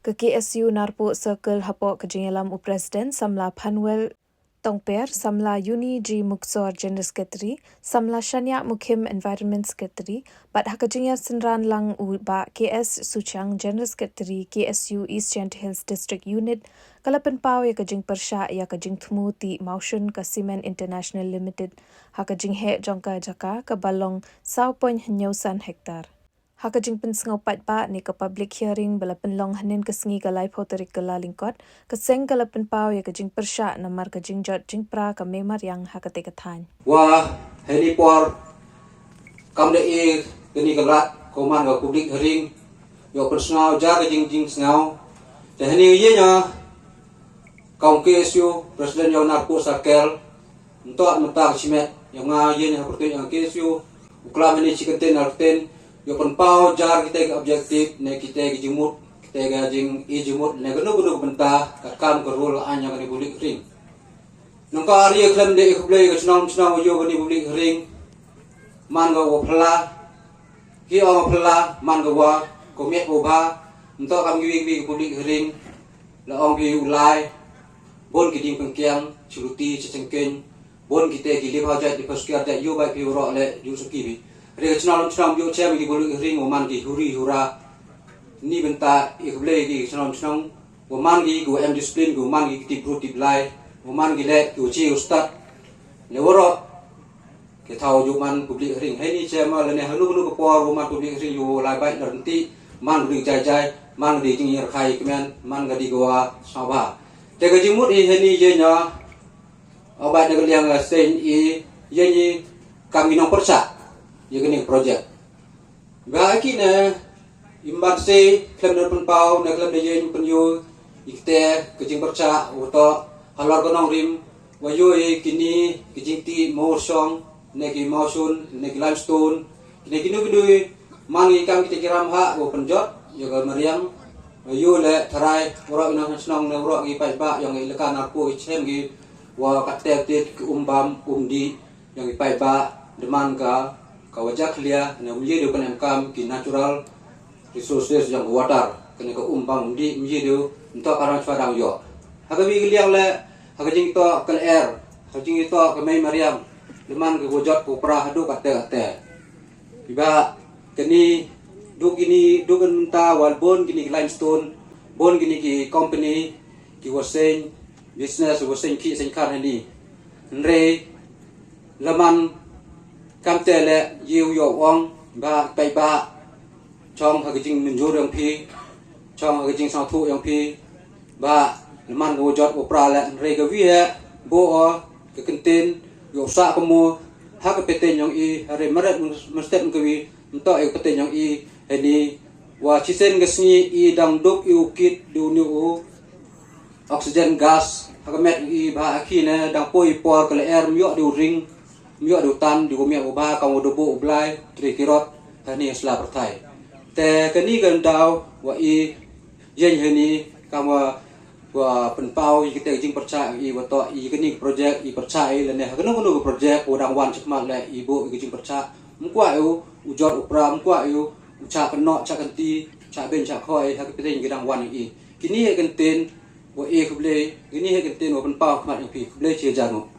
ke KSU Narpo Circle Hapok ke Jengelam Presiden Samla Panwel Tongper, Samla Uni G Muksor General Secretary, Samla Shania Mukim Environment Secretary, Bat Hakajingya Senran Lang U Ba KS Suchang General Secretary KSU East Gent Hills District Unit, Kalapan Pau ya kajing Persha ya kajing Thumu ti Maushun ka Cement International Limited, Hakajing He Jongka Jaka ke Balong 1.9 hektar. Hakajing pensengau pat ni ke public hearing bala penlong hanin ke sengi ke lai poterik ke la lingkot ke seng ke la penpau ya kajing persya namar kajing jot jing pra ke memar yang hakate ketan. Wah, heni por kam de e geni gelat koman ke public hearing yo persengau jar kajing jing sengau. De heni ye nya kaum KSU Presiden yo Narpo Circle untuk mentak simet yang ye nya pertu yang KSU uklam ini ciketen arten yo penpau jar kita ke objektif ne kita ke jimut kita ke jing jimut ne genu bentah kam ke rule anya ke public ring nangka ari klam de ikhlai ke senang yo ke public ring man ga wo phla ki o phla man ga wa komet wo ba untuk kam gi public ring la ong gi ulai bon ki ding pengkiang chuluti chengken bon kita ki le haja di paskiar da yo ba pi ro le ju suki Rega senang yo cem di bulu ring oman di huri hura ni benta ikhlai di senang oman di go em discipline go oman di ti bru ti blai oman di le go chi ustad le woro ke thau yo man public ring hai ni cem le ne hanu ko por oman public ring yo lai bai nanti man ring jai man di jing yer khai kemen man ga di goa sawa te ga jimut i hani ye nya obat de liang sen i ye ni kami nong persa ye gini projek ba kina imban se klem na penpau na klem de yen penyo ikte kejing perca uto halor gonong rim wayo e kini kejing ti mosong ne ki mosun ne ki limestone kini kini mangi kam kita kiram ha wo penjot yo ga mariam wayo le tharai ora ina snong ne ora gi pai ba yang ilekan narko ichem gi wa katet ke umbam umdi yang pai ba deman ka kawajak lia na umje do kan kam ki natural resources yang water kene ko umbang di umje do untuk karang swadang yo hagabi liang le hagajing to kal air hagajing to ke mai mariam deman ke gojot ko pra hadu kate iba kini duk ini dukan minta wal bon kini limestone bon kini ki company ki waseng business waseng ki seng kar ni nre laman kam tele yiu yo wong ba pai ba chong ha jing min jo rang phi chong ha jing sa thu yang phi ba man go jot opra la re ga wi bo o ke kenten yo sa ko mo ha ka peten yang i re marat mestet ko wi nto e peten yang i ni wa chisen ga sni i dang dok yu kit du ni o oxygen gas ha ka met i ba akina dang poi por ka air myo du ring myo do tan di gomia oba ka wodobo oblai tri kirot hani asla pertai te kani gan daw wa i yen hani kama wa penpau kita jing percaya i wato i kani project i percaya le ne hagano project odang wan chakma le ibu jing percaya mkwa eu ujor upra mkwa eu ucha keno cha kanti cha ben cha khoi ha kipete ngidang wan i kini he kenten wa e kble kini he kenten wa penpau kmat i kble che jano